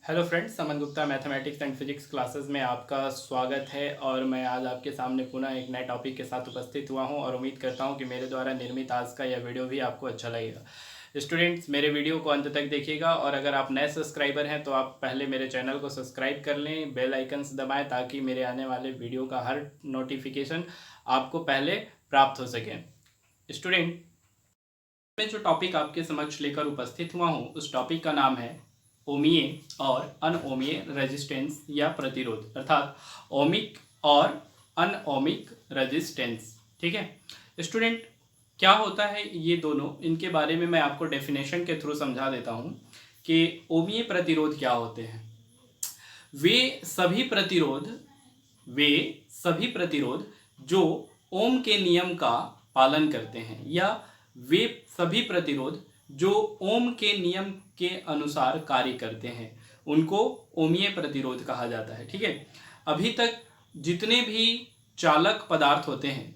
Hello friends, Saman Gupta mathematics and physics classes में आपका स्वागत है। और मैं आज आपके सामने पुनः एक नए टॉपिक के साथ उपस्थित हुआ हूं और उम्मीद करता हूं कि मेरे द्वारा निर्मित आज का यह वीडियो भी आपको अच्छा लगेगा। स्टूडेंट्स, मेरे वीडियो को अंत तक देखिएगा और अगर आप नए सब्सक्राइबर हैं तो आप पहले मेरे चैनल को सब्सक्राइब कर लें, बेल आइकन्स दबाएँ ताकि मेरे आने वाले वीडियो का हर नोटिफिकेशन आपको पहले प्राप्त हो सके। स्टूडेंट, मैं जो टॉपिक आपके समक्ष लेकर उपस्थित हुआ हूँ उस टॉपिक का नाम है ओमीय और अनओमीय रेजिस्टेंस या प्रतिरोध, अर्थात ओमिक और अनओमिक रेजिस्टेंस। ठीक है स्टूडेंट, क्या होता है ये दोनों, इनके बारे में मैं आपको डेफिनेशन के थ्रू समझा देता हूँ कि ओमीय प्रतिरोध क्या होते हैं। वे सभी प्रतिरोध वे सभी प्रतिरोध जो ओम के नियम का पालन करते हैं, या वे सभी प्रतिरोध जो ओम के नियम के अनुसार कार्य करते हैं, उनको ओमीय प्रतिरोध कहा जाता है। ठीक है, अभी तक जितने भी चालक पदार्थ होते हैं,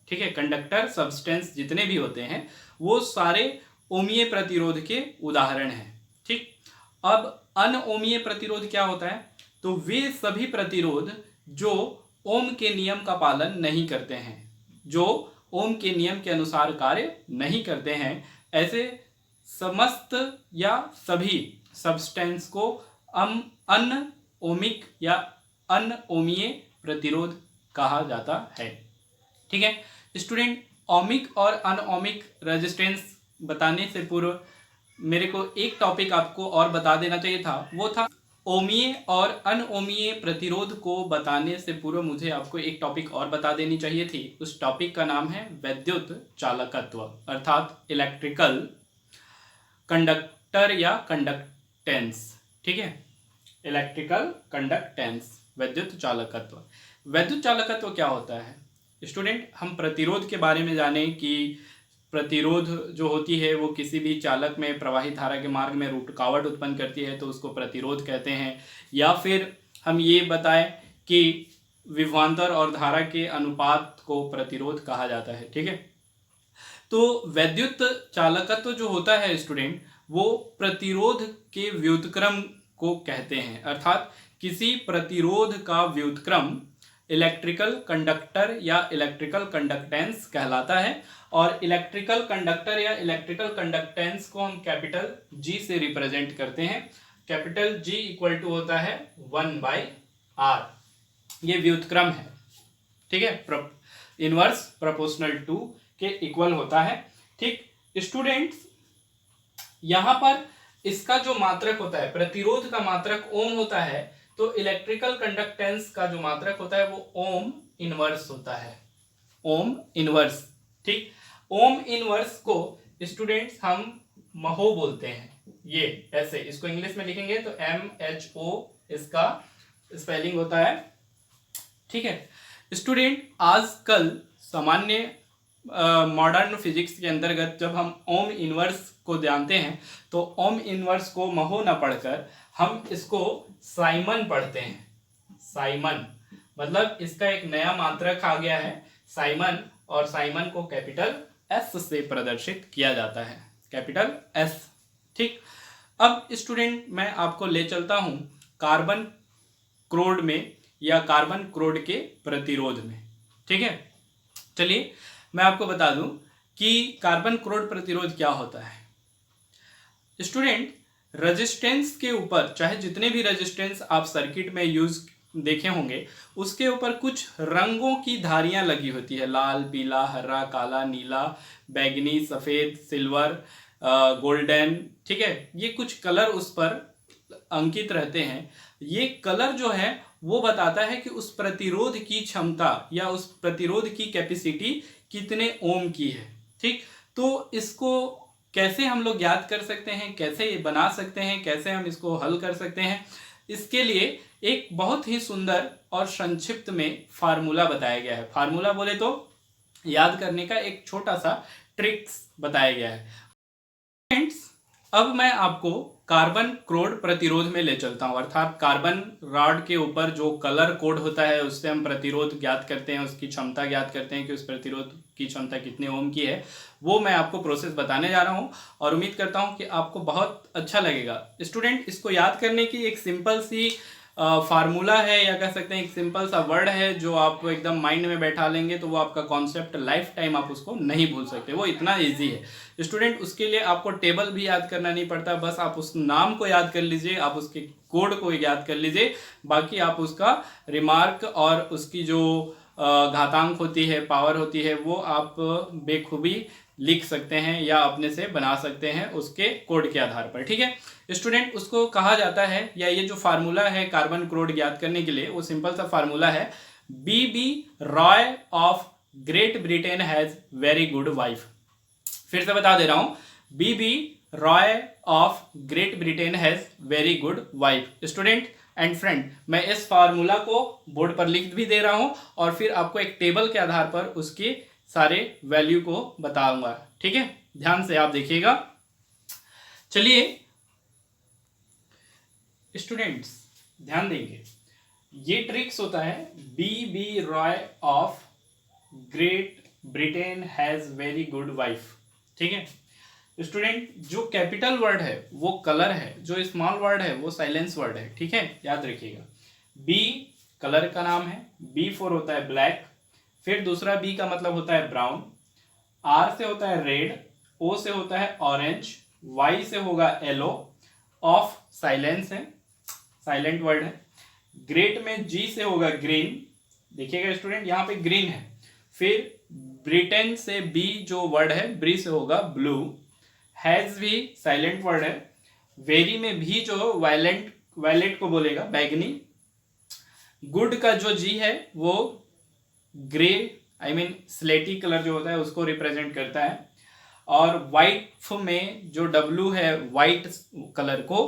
ठीक है, कंडक्टर सब्सटेंस जितने भी होते हैं, वो सारे ओमीय प्रतिरोध के उदाहरण हैं। ठीक, अब अनओमीय प्रतिरोध क्या होता है? तो वे सभी प्रतिरोध जो ओम के नियम का पालन नहीं करते हैं, जो ओम के नियम के अनुसार कार्य नहीं करते हैं, ऐसे समस्त या सभी सब्सटेंस को अनओमिक या अनओमीय प्रतिरोध कहा जाता है। ठीक है स्टूडेंट, ओमिक और अनओमिक रेजिस्टेंस बताने से पूर्व मेरे को एक टॉपिक आपको और बता देना चाहिए था, वो था ओमीय और अनओमीय प्रतिरोध को बताने से पूर्व मुझे आपको एक टॉपिक और बता देनी चाहिए थी। उस टॉपिक का नाम है वैद्युत चालकत्व, अर्थात इलेक्ट्रिकल कंडक्टर या कंडक्टेंस। ठीक है, इलेक्ट्रिकल कंडक्टेंस, वैद्युत चालकत्व। वैद्युत चालकत्व क्या होता है स्टूडेंट? हम प्रतिरोध के बारे में जाने कि प्रतिरोध जो होती है वो किसी भी चालक में प्रवाहित धारा के मार्ग में रुकावट उत्पन्न करती है तो उसको प्रतिरोध कहते हैं। या फिर हम ये बताएं कि विभवांतर और धारा के अनुपात को प्रतिरोध कहा जाता है। ठीक है, तो वैद्युत चालकत्व जो होता है स्टूडेंट, वो प्रतिरोध के व्युत्क्रम को कहते हैं, अर्थात किसी प्रतिरोध का व्युत्क्रम इलेक्ट्रिकल कंडक्टर या इलेक्ट्रिकल कंडक्टेंस कहलाता है। और इलेक्ट्रिकल कंडक्टर या इलेक्ट्रिकल कंडक्टेंस को हम कैपिटल जी से रिप्रेजेंट करते हैं। कैपिटल जी इक्वल टू होता है 1/r, ये व्युत्क्रम है। ठीक है, इनवर्स प्रोपोर्शनल टू के इक्वल होता है। ठीक स्टूडेंट्स, यहां पर इसका जो मात्रक होता है, प्रतिरोध का मात्रक ओम होता है, तो इलेक्ट्रिकल कंडक्टेंस का जो मात्रक होता है वो ओम इनवर्स होता है, ओम इनवर्स। ठीक, ओम इनवर्स को स्टूडेंट्स हम महो बोलते हैं। ये ऐसे इसको इंग्लिश में लिखेंगे तो MHO इसका स्पेलिंग होता है। ठीक है स्टूडेंट, आजकल सामान्य मॉडर्न फिजिक्स के अंतर्गत जब हम ओम इनवर्स को जानते हैं तो ओम इनवर्स को महो न पढ़कर हम इसको साइमन पढ़ते हैं। साइमन मतलब इसका एक नया मात्रक आ गया है, साइमन, और साइमन को कैपिटल एस से प्रदर्शित किया जाता है, कैपिटल एस। ठीक, अब स्टूडेंट मैं आपको ले चलता हूं कार्बन क्रोड में या कार्बन क्रोड के प्रतिरोध में। ठीक है, चलिए मैं आपको बता दूं कि कार्बन क्रोड प्रतिरोध क्या होता है। स्टूडेंट, रेजिस्टेंस के ऊपर, चाहे जितने भी रेजिस्टेंस आप सर्किट में यूज देखे होंगे, उसके ऊपर कुछ रंगों की धारियां लगी होती है, लाल, पीला, हरा, काला, नीला, बैगनी, सफेद, सिल्वर, गोल्डन। ठीक है, ये कुछ कलर उस पर अंकित रहते हैं। ये कलर जो है वो बताता है कि उस प्रतिरोध की क्षमता या उस प्रतिरोध की कैपेसिटी कितने ओम की है। ठीक, तो इसको कैसे हम लोग याद कर सकते हैं, कैसे ये बना सकते हैं, कैसे हम इसको हल कर सकते हैं, इसके लिए एक बहुत ही सुंदर और संक्षिप्त में फार्मूला बताया गया है। फार्मूला बोले तो याद करने का एक छोटा सा ट्रिक्स बताया गया है। फ्रेंड्स, अब मैं आपको कार्बन कोड प्रतिरोध में ले चलता हूँ, अर्थात कार्बन रॉड के ऊपर जो कलर कोड होता है उससे हम प्रतिरोध ज्ञात करते हैं, उसकी क्षमता ज्ञात करते हैं कि उस प्रतिरोध की क्षमता कितने ओम की है। वो मैं आपको प्रोसेस बताने जा रहा हूँ और उम्मीद करता हूँ कि आपको बहुत अच्छा लगेगा। स्टूडेंट, इसको याद करने की एक सिंपल सी फार्मूला है, या कह सकते हैं एक सिंपल सा वर्ड है जो आप एकदम माइंड में बैठा लेंगे तो वो आपका कॉन्सेप्ट लाइफ टाइम आप उसको नहीं भूल सकते, वो इतना इजी है। स्टूडेंट, उसके लिए आपको टेबल भी याद करना नहीं पड़ता, बस आप उस नाम को याद कर लीजिए, आप उसके कोड को याद कर लीजिए, बाकी आप उसका रिमार्क और उसकी जो घातांक होती है, पावर होती है, वो आप बेखूबी लिख सकते हैं या अपने से बना सकते हैं उसके कोड के आधार पर। ठीक है स्टूडेंट, उसको कहा जाता है, या ये जो फार्मूला है कार्बन कोड ज्ञात करने के लिए, वो सिंपल सा फार्मूला है, BB Roy of Great Britain has very good wife. फिर से बता दे रहा हूं, BB Roy of Great Britain has very good wife. Student and friend, मैं इस फार्मूला को बोर्ड पर लिख भी दे रहा हूं और फिर आपको एक टेबल के आधार पर उसके सारे वैल्यू को बताऊंगा। ठीक है, ध्यान से आप देखिएगा। चलिए स्टूडेंट्स, ध्यान देंगे, ये ट्रिक्स होता है BB Roy of Great Britain has very good wife. ठीक है स्टूडेंट, जो कैपिटल वर्ड है वो कलर है, जो स्मॉल वर्ड है वो साइलेंस वर्ड है। ठीक है, याद रखिएगा। बी कलर का नाम है, बी फॉर होता है ब्लैक, फिर दूसरा बी का मतलब होता है ब्राउन, आर से होता है रेड, ओ से होता है ऑरेंज, वाई से होगा येलो, ऑफ साइलेंस है, साइलेंट वर्ड है, ग्रेट में जी से होगा ग्रीन, देखिएगा स्टूडेंट यहाँ पे ग्रीन है, फिर ब्रिटेन से बी जो वर्ड है ब्री से होगा ब्लू, हैज भी साइलेंट वर्ड है, वेरी में भी जो वायलेट को बोलेगा बैगनी, गुड का जो जी है वो ग्रे स्लेटी कलर जो होता है उसको रिप्रेजेंट करता है, और वाइट में जो डब्लू है वाइट कलर को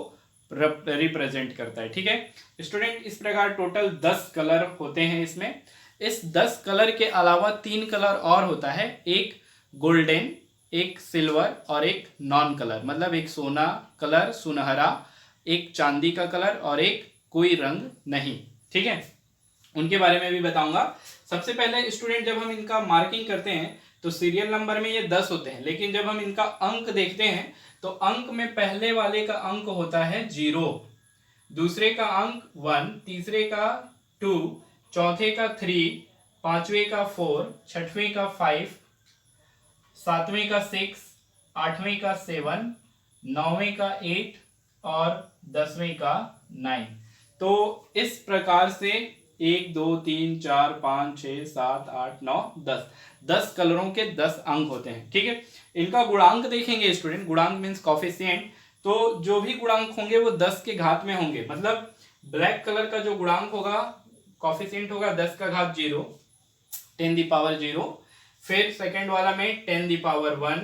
रिप्रेजेंट करता है। ठीक है स्टूडेंट, इस प्रकार टोटल 10 कलर होते हैं इसमें। इस 10 कलर के अलावा 3 कलर और होता है, एक गोल्डन, एक सिल्वर और एक नॉन कलर, मतलब एक सोना कलर सुनहरा, एक चांदी का कलर और एक कोई रंग नहीं। ठीक है, उनके बारे में भी बताऊंगा। सबसे पहले स्टूडेंट, जब हम इनका मार्किंग करते हैं तो सीरियल नंबर में ये 10 होते हैं, लेकिन जब हम इनका अंक देखते हैं तो अंक में पहले वाले का अंक होता है 0, दूसरे का अंक 1, तीसरे का 2, चौथे का 3, पांचवें का 4, छठवें का 5, सातवें का 6, आठवें का 7, नौवें का 8 और 10वें का 9। तो इस प्रकार से 1 2 3 4 5 6 7 8 9 10 कलरों के 10 अंक होते हैं। ठीक है, इनका गुणांक देखेंगे स्टूडेंट, गुणांक मीन्स कॉफिशिएंट, तो जो भी गुणांक होंगे वो 10 के घात में होंगे, मतलब ब्लैक कलर का जो गुणांक होगा कॉफिशिएंट होगा 10 का घात 0, 10 द पावर 0, फिर सेकंड वाला में 10 द पावर 1,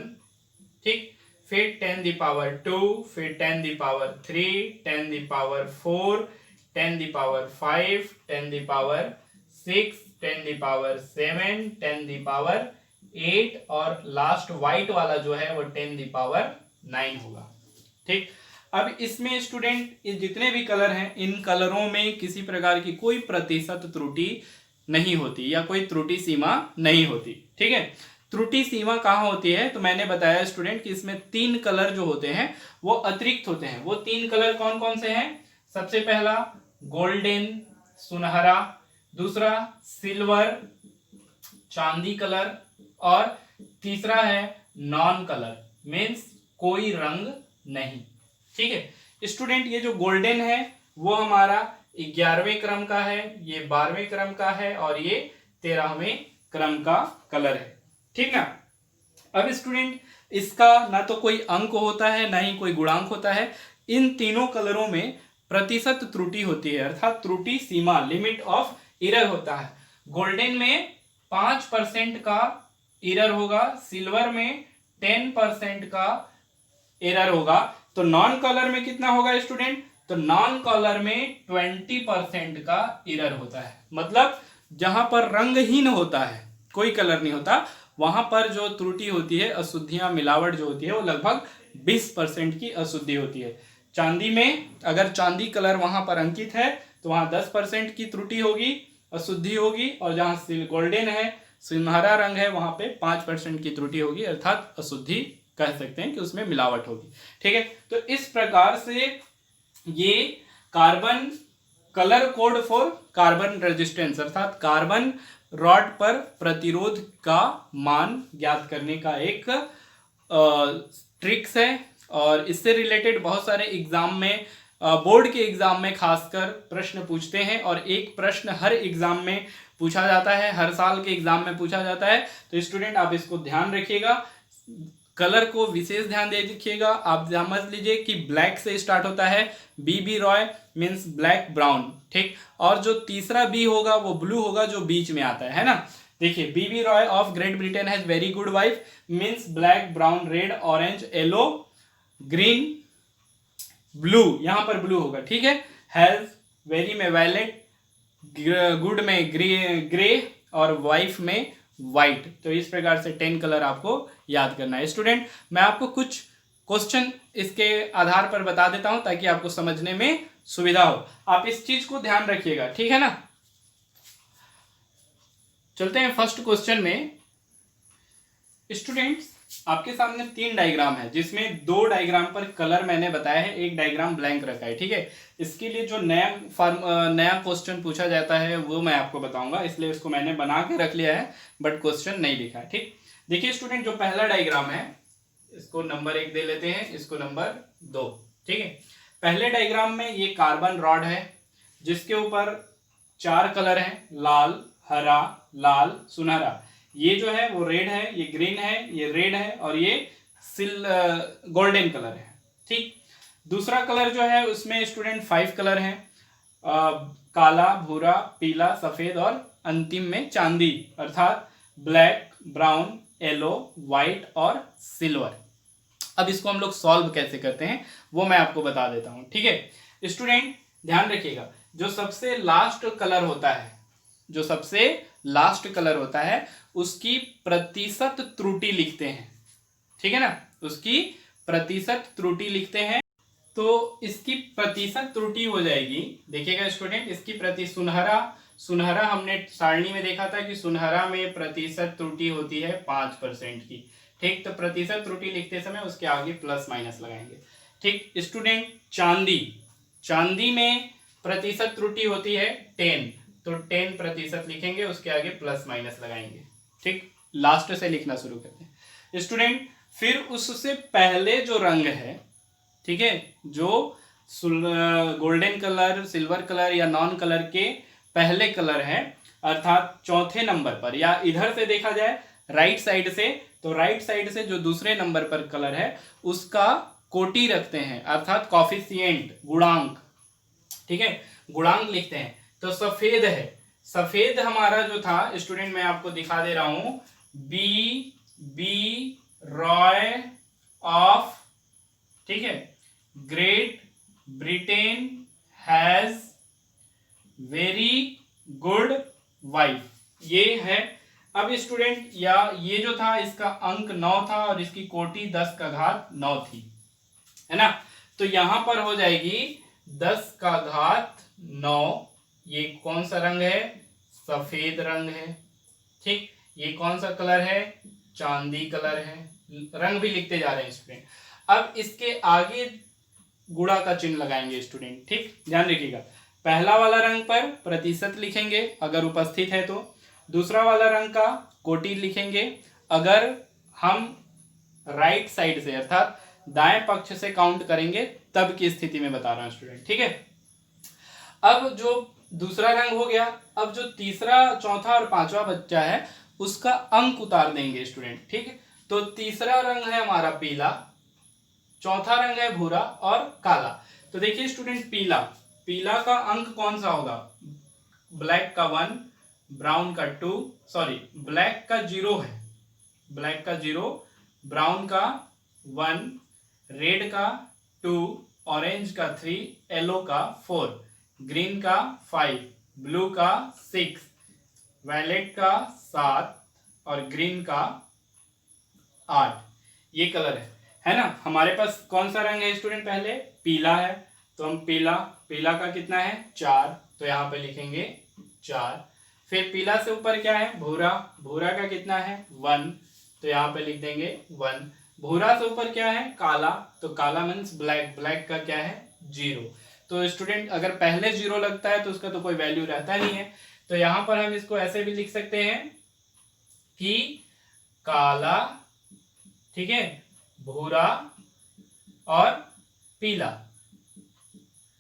ठीक, फिर 10 द पावर 2, फिर 10 the power 3, 10 the power 4, 10 the power 5, 10 the power 6, 10 the power 7, 10 the power 8 और लास्ट व्हाइट वाला जो है वो 10 द पावर 9 होगा। ठीक, अब इसमें स्टूडेंट जितने भी कलर हैं इन कलरों में किसी प्रकार की कोई प्रतिशत त्रुटि नहीं होती या कोई त्रुटि सीमा नहीं होती। ठीक है, त्रुटि सीमा कहाँ होती है, तो मैंने बताया स्टूडेंट कि इसमें 3 कलर जो होते हैं वो अतिरिक्त होते हैं। वो 3 कलर कौन कौन से हैं? सबसे पहला गोल्डन सुनहरा, दूसरा सिल्वर चांदी कलर, और तीसरा है नॉन कलर मीन्स कोई रंग नहीं। ठीक है स्टूडेंट, ये जो गोल्डन है वो हमारा 11वें क्रम का है, ये 12वें क्रम का है और ये 13वें क्रम का कलर है। ठीक ना। अब स्टूडेंट इसका ना तो कोई अंक होता है ना ही कोई गुणांक होता है, इन तीनों कलरों में प्रतिशत त्रुटि होती है, अर्थात त्रुटि सीमा लिमिट ऑफ एरर होता है। गोल्डन में 5% का एरर होगा, सिल्वर में 10% का एरर होगा, तो नॉन कलर में कितना होगा स्टूडेंट? तो नॉन कलर में 20% का एरर होता है, मतलब जहां पर रंगहीन होता है, कोई कलर नहीं होता, वहां पर जो त्रुटि होती है, अशुद्धियां मिलावट जो होती है वो लगभग 20% की अशुद्धि होती है। चांदी में अगर चांदी कलर वहां पर अंकित है तो वहां 10% की त्रुटि होगी, अशुद्धि होगी, और जहां गोल्डन है, सुनहरा रंग है, वहां पे 5% की त्रुटि होगी, अर्थात अशुद्धि कह सकते हैं कि उसमें मिलावट होगी। ठीक है, तो इस प्रकार से ये carbon colour code for carbon resistance अर्थात कार्बन रॉड पर प्रतिरोध का मान ज्ञात करने का एक ट्रिक्स है। और इससे रिलेटेड बहुत सारे एग्जाम में, बोर्ड के एग्जाम में खासकर प्रश्न पूछते हैं, और एक प्रश्न हर एग्जाम में पूछा जाता है, हर साल के एग्जाम में पूछा जाता है। तो स्टूडेंट आप इसको ध्यान रखिएगा, कलर को विशेष ध्यान दे दीजिएगा। आप समझ लीजिए कि ब्लैक से स्टार्ट होता है, B Roy means black brown, ठीक। और जो तीसरा बी होगा वो ब्लू होगा, जो बीच में आता है ना। देखिए, B Roy of Great Britain has very good wife means black brown red orange yellow green blue, यहां पर ब्लू होगा, ठीक है। हैज वेरी में वायलेट, गुड में ग्रे और वाइफ में व्हाइट। तो इस प्रकार से 10 कलर आपको याद करना है। स्टूडेंट मैं आपको कुछ क्वेश्चन इसके आधार पर बता देता हूं ताकि आपको समझने में सुविधा हो, आप इस चीज को ध्यान रखिएगा, ठीक है ना। चलते हैं फर्स्ट क्वेश्चन में। स्टूडेंट्स आपके सामने 3 डायग्राम है, जिसमें 2 डायग्राम पर कलर मैंने बताया है, एक डायग्राम ब्लैंक रखा है, ठीक है। इसके लिए जो नया क्वेश्चन पूछा जाता है वो मैं आपको बताऊंगा, इसलिए इसको मैंने बना के रख लिया है, बट क्वेश्चन नहीं लिखा है, ठीक। देखिए स्टूडेंट, जो पहला डायग्राम है इसको नंबर 1 दे लेते हैं, इसको नंबर 2, ठीक है। पहले डायग्राम में ये कार्बन रॉड है, जिसके ऊपर 4 कलर हैं, लाल, हरा, लाल, सुनहरा। ये जो है वो रेड है, ये ग्रीन है, ये रेड है, और ये गोल्डन कलर है, ठीक। दूसरा कलर जो है उसमें स्टूडेंट 5 कलर हैं, काला, भूरा, पीला, सफेद और अंतिम में चांदी अर्थात ब्लैक, ब्राउन, येलो, व्हाइट और सिल्वर। अब इसको हम लोग सॉल्व कैसे करते हैं वो मैं आपको बता देता हूं, ठीक है। स्टूडेंट ध्यान रखिएगा, जो सबसे लास्ट कलर होता है उसकी प्रतिशत त्रुटि लिखते हैं, ठीक है ना, उसकी प्रतिशत त्रुटि लिखते हैं। तो इसकी प्रतिशत त्रुटि हो जाएगी, देखिएगा स्टूडेंट, इसकी सुनहरा हमने सारणी में देखा था कि सुनहरा में प्रतिशत त्रुटि होती है 5% की, ठीक। तो प्रतिशत त्रुटि लिखते समय उसके आगे प्लस माइनस लगाएंगे, ठीक। स्टूडेंट चांदी में प्रतिशत त्रुटि होती है 10, तो 10% लिखेंगे, उसके आगे प्लस माइनस लगाएंगे, ठीक। लास्ट से लिखना शुरू करते हैं स्टूडेंट। फिर उससे पहले जो रंग है, ठीक है, जो गोल्डन कलर, सिल्वर कलर या नॉन कलर के पहले कलर है, अर्थात चौथे नंबर पर, या इधर से देखा जाए राइट साइड से, तो राइट साइड से जो दूसरे नंबर पर कलर है उसका कोटि रखते हैं, अर्थात कॉफिशिएंट, गुणांक, ठीक है, गुणांक लिखते हैं। तो सफेद है, सफेद हमारा जो था स्टूडेंट मैं आपको दिखा दे रहा हूं, बी रॉय ऑफ, ठीक है, great Britain has very good wife, ये है। अब स्टूडेंट या ये जो था इसका अंक 9 था और इसकी कोटि 10 का घात 9 थी, है ना। तो यहां पर हो जाएगी 10 का घात 9। ये कौन सा रंग है? सफेद रंग है, ठीक। ये कौन सा कलर है? चांदी कलर है। रंग भी लिखते जा रहे हैं स्टूडेंट। अब इसके आगे गुणा का चिन्ह लगाएंगे स्टूडेंट, ठीक। ध्यान रखिएगा, पहला वाला रंग पर प्रतिशत लिखेंगे अगर उपस्थित है तो, दूसरा वाला रंग का कोटि लिखेंगे अगर हम राइट साइड से अर्थात दाएं पक्ष से काउंट करेंगे तब की स्थिति में बता रहा हूं स्टूडेंट, ठीक है। अब जो दूसरा रंग हो गया, अब जो तीसरा, चौथा और पांचवा बच्चा है उसका अंक उतार देंगे स्टूडेंट, ठीक है। तो तीसरा रंग है हमारा पीला, चौथा रंग है भूरा और काला। तो देखिए स्टूडेंट, पीला का अंक कौन सा होगा? ब्लैक का 1, ब्राउन का 2, सॉरी ब्लैक का 0 है, ब्लैक का 0, ब्राउन का 1, रेड का 2, ऑरेंज का 3, येलो का 4, ग्रीन का 5, ब्लू का 6, वायलेट का 7 और ग्रीन का 8। ये कलर है। है ना। हमारे पास कौन सा रंग है स्टूडेंट, पहले पीला है, तो हम पीला का कितना है 4, तो यहाँ पे लिखेंगे 4। फिर पीला से ऊपर क्या है भूरा, भूरा का कितना है 1, तो यहाँ पे लिख देंगे 1। भूरा से ऊपर क्या है काला, तो काला मीन्स ब्लैक, ब्लैक का क्या है 0। तो स्टूडेंट अगर पहले 0 लगता है तो उसका तो कोई वैल्यू रहता नहीं है, तो यहाँ पर हम इसको ऐसे भी लिख सकते हैं कि काला, ठीक है, भूरा और पीला,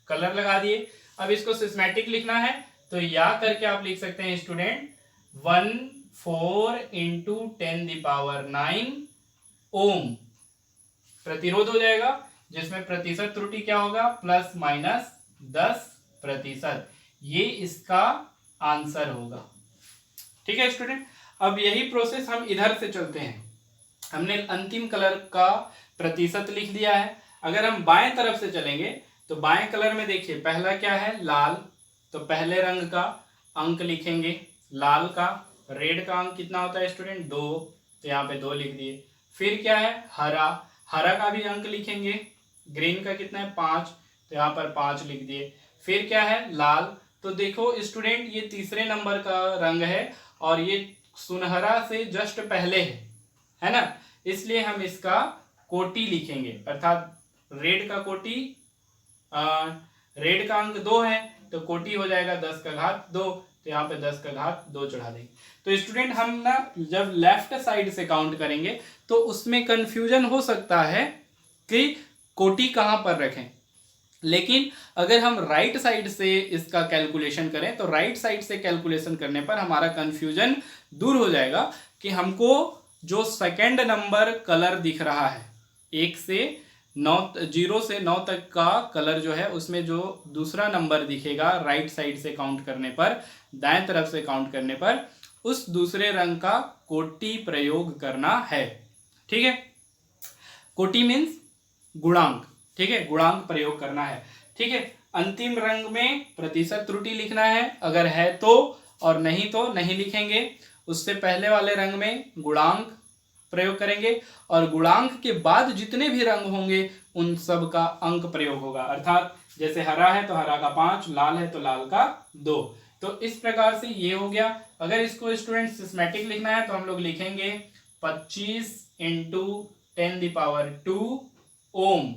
कलर लगा दिए। अब इसको सिस्मेटिक लिखना है तो या करके आप लिख सकते हैं स्टूडेंट 14 इंटू 10⁹ ओम प्रतिरोध हो जाएगा, जिसमें प्रतिशत त्रुटि क्या होगा ±10%। ये इसका आंसर होगा। ठीक है स्टूडेंट, अब यही प्रोसेस हम इधर से चलते हैं। हमने अंतिम कलर का प्रतिशत लिख दिया है। अगर हम बाएं तरफ से चलेंगे तो बाएं कलर में देखिए पहला क्या है लाल, तो पहले रंग का अंक लिखेंगे लाल का। रेड का अंक कितना होता है स्टूडेंट 2, तो यहाँ पे 2 लिख दिए। फिर क्या है हरा, हरा का भी अंक लिखेंगे। ग्रीन का कितना है 5, तो यहाँ पर 5 लिख दिए। फिर क्या है लाल, तो देखो स्टूडेंट ये तीसरे नंबर का रंग है और ये सुनहरा से जस्ट पहले है ना, इसलिए हम इसका कोटि लिखेंगे, अर्थात रेड का कोटि, रेड का अंक 2 है तो कोटि हो जाएगा 10⁻², तो यहाँ पे 10⁻² चढ़ा देंगे। तो स्टूडेंट हम ना जब लेफ्ट साइड से काउंट करेंगे तो उसमें कंफ्यूजन हो सकता है कि कोटि कहाँ पर रखें, लेकिन अगर हम राइट साइड से इसका कैलकुलेशन करें तो राइट साइड से कैलकुलेशन करने पर हमारा कंफ्यूजन दूर हो जाएगा कि हमको जो सेकंड नंबर कलर दिख रहा है 1 से 9, 0 से 9 तक का कलर जो है उसमें जो दूसरा नंबर दिखेगा राइट साइड से काउंट करने पर, दाएं तरफ से काउंट करने पर, उस दूसरे रंग का कोटि प्रयोग करना है। ठीक है, कोटि मीन्स गुणांक, ठीक है, गुणांक प्रयोग करना है। ठीक है, अंतिम रंग में प्रतिशत त्रुटि लिखना है, अगर है तो, और नहीं तो नहीं लिखेंगे। उससे पहले वाले रंग में गुणांक प्रयोग करेंगे और गुणांक के बाद जितने भी रंग होंगे उन सब का अंक प्रयोग होगा, अर्थात जैसे हरा है तो हरा का 5, लाल है तो लाल का 2। तो इस प्रकार से ये हो गया। अगर इसको स्टूडेंट सिस्मेटिक लिखना है तो हम लोग लिखेंगे 25 इंटू 10⁻² ओम,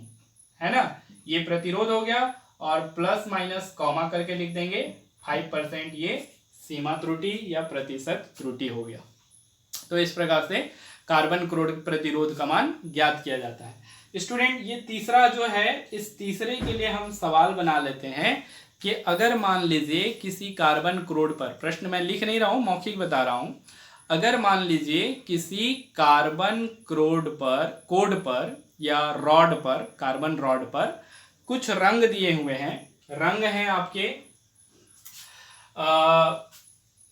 है ना, ये प्रतिरोध हो गया, और प्लस माइनस कॉमा करके लिख देंगे 5%, ये सीमा त्रुटि या प्रतिशत त्रुटि हो गया। तो इस प्रकार से कार्बन क्रोड प्रतिरोध का मान ज्ञात किया जाता है। स्टूडेंट ये तीसरा जो है, इस तीसरे के लिए हम सवाल बना लेते हैं कि अगर मान लीजिए किसी कार्बन क्रोड पर, प्रश्न मैं लिख नहीं रहा हूं मौखिक बता रहा हूं, अगर मान लीजिए किसी कार्बन क्रोड पर, कोड पर या रॉड पर, कार्बन रॉड पर कुछ रंग दिए हुए हैं, रंग हैं आपके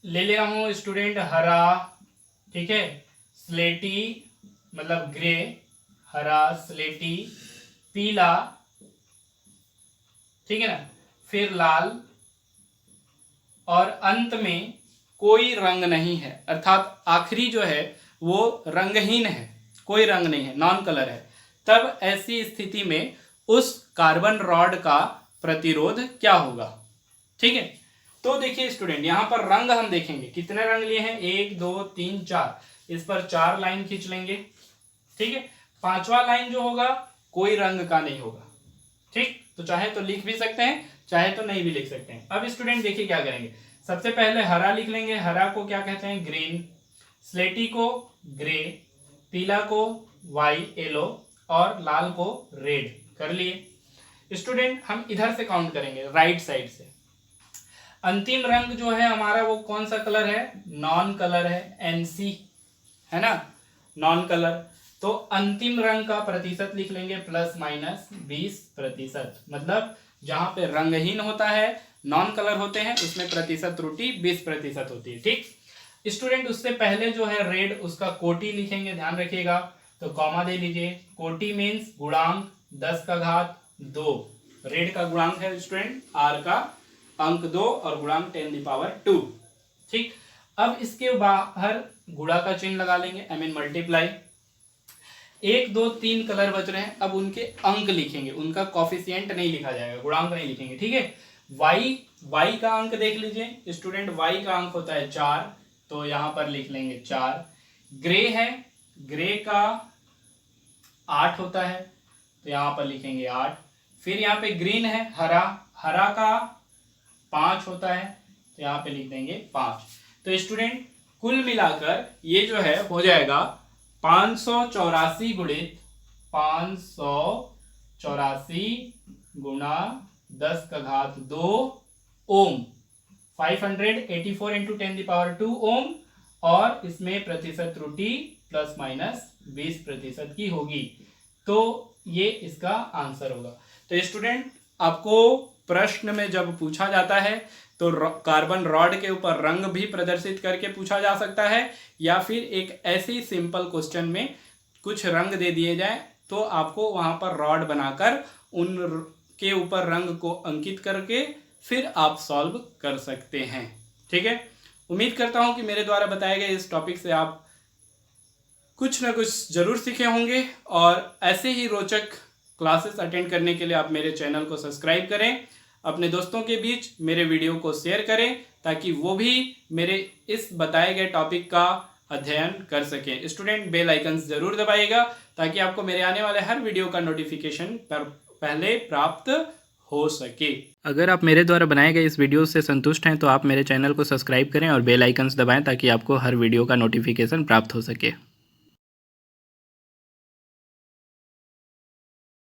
ले रहा हूं स्टूडेंट हरा, ठीक है, स्लेटी मतलब ग्रे, हरा स्लेटी, पीला, ठीक है ना, फिर लाल, और अंत में कोई रंग नहीं है, अर्थात आखिरी जो है वो रंगहीन है, कोई रंग नहीं है, नॉन कलर है। तब ऐसी स्थिति में उस कार्बन रॉड का प्रतिरोध क्या होगा। ठीक है, तो देखिए स्टूडेंट यहां पर रंग हम देखेंगे, कितने रंग लिए हैं 1 2 3 4, इस पर 4 लाइन खींच लेंगे। ठीक है, 5वां लाइन जो होगा कोई रंग का नहीं होगा। ठीक, तो चाहे तो लिख भी सकते हैं, चाहे तो नहीं भी लिख सकते हैं। अब स्टूडेंट देखिए क्या करेंगे, सबसे पहले हरा लिख लेंगे, हरा को क्या कहते हैं ग्रीन, स्लेटी को ग्रे, पीला को येलो, और लाल को रेड कर लिए। स्टूडेंट हम इधर से काउंट करेंगे राइट साइड से। अंतिम रंग जो है हमारा वो कौन सा कलर है, नॉन कलर है, NC है ना, नॉन कलर। तो अंतिम रंग का प्रतिशत लिख लेंगे ±20%, मतलब जहां पे रंगहीन होता है, नॉन कलर होते हैं, उसमें प्रतिशत त्रुटि 20% होती है। ठीक स्टूडेंट, उससे पहले जो है रेड, उसका कोटि लिखेंगे, ध्यान रखिएगा, तो कॉमा दे लीजिए। कोटि मीन्स गुणांक 10⁻², रेड का गुणांक है स्टूडेंट, R का अंक 2 और गुणांक 10⁻²। ठीक, अब इसके बाहर गुणा का चिन्ह लगा लेंगे, I mean मल्टीप्लाई। 1 2 3 कलर बच रहे हैं, अब उनके अंक लिखेंगे, उनका कॉफिशिएंट नहीं लिखा जाएगा, गुणांक नहीं लिखेंगे, ठीक है। y का अंक देख लीजिए स्टूडेंट, y का अंक होता है 4, तो यहाँ पर लिख लेंगे 4। ग्रे है, ग्रे का 8 होता है, तो यहाँ पर लिखेंगे 8। फिर यहाँ पे ग्रीन है, हरा, हरा का 5 होता है, तो यहाँ पे लिख देंगे 5। तो स्टूडेंट कुल मिलाकर ये जो है हो जाएगा 584 गुणित 584 गुणा 10⁻2 ओम, 584 इंटू 10⁻2 ओम, और इसमें प्रतिशत त्रुटि प्लस माइनस 20% की होगी। तो ये इसका आंसर होगा। तो स्टूडेंट आपको प्रश्न में जब पूछा जाता है तो कार्बन रॉड के ऊपर रंग भी प्रदर्शित करके पूछा जा सकता है, या फिर एक ऐसे ही सिंपल क्वेश्चन में कुछ रंग दे दिए जाए तो आपको वहां पर रॉड बनाकर उन के ऊपर रंग को अंकित करके फिर आप सॉल्व कर सकते हैं, ठीक है। उम्मीद करता हूं कि मेरे द्वारा बताए गए इस टॉपिक से आप कुछ ना कुछ जरूर सीखे होंगे, और ऐसे ही रोचक क्लासेस अटेंड करने के लिए आप मेरे चैनल को सब्सक्राइब करें, अपने दोस्तों के बीच मेरे वीडियो को शेयर करें ताकि वो भी मेरे इस बताए गए टॉपिक का अध्ययन कर सकें। स्टूडेंट बेल आइकन्स जरूर दबाइएगा ताकि आपको मेरे आने वाले हर वीडियो का नोटिफिकेशन पहले प्राप्त हो सके। अगर आप मेरे द्वारा बनाए गए इस वीडियो से संतुष्ट हैं तो आप मेरे चैनल को सब्सक्राइब करें और बेल आइकन्स दबाएं ताकि आपको हर वीडियो का नोटिफिकेशन प्राप्त हो सके।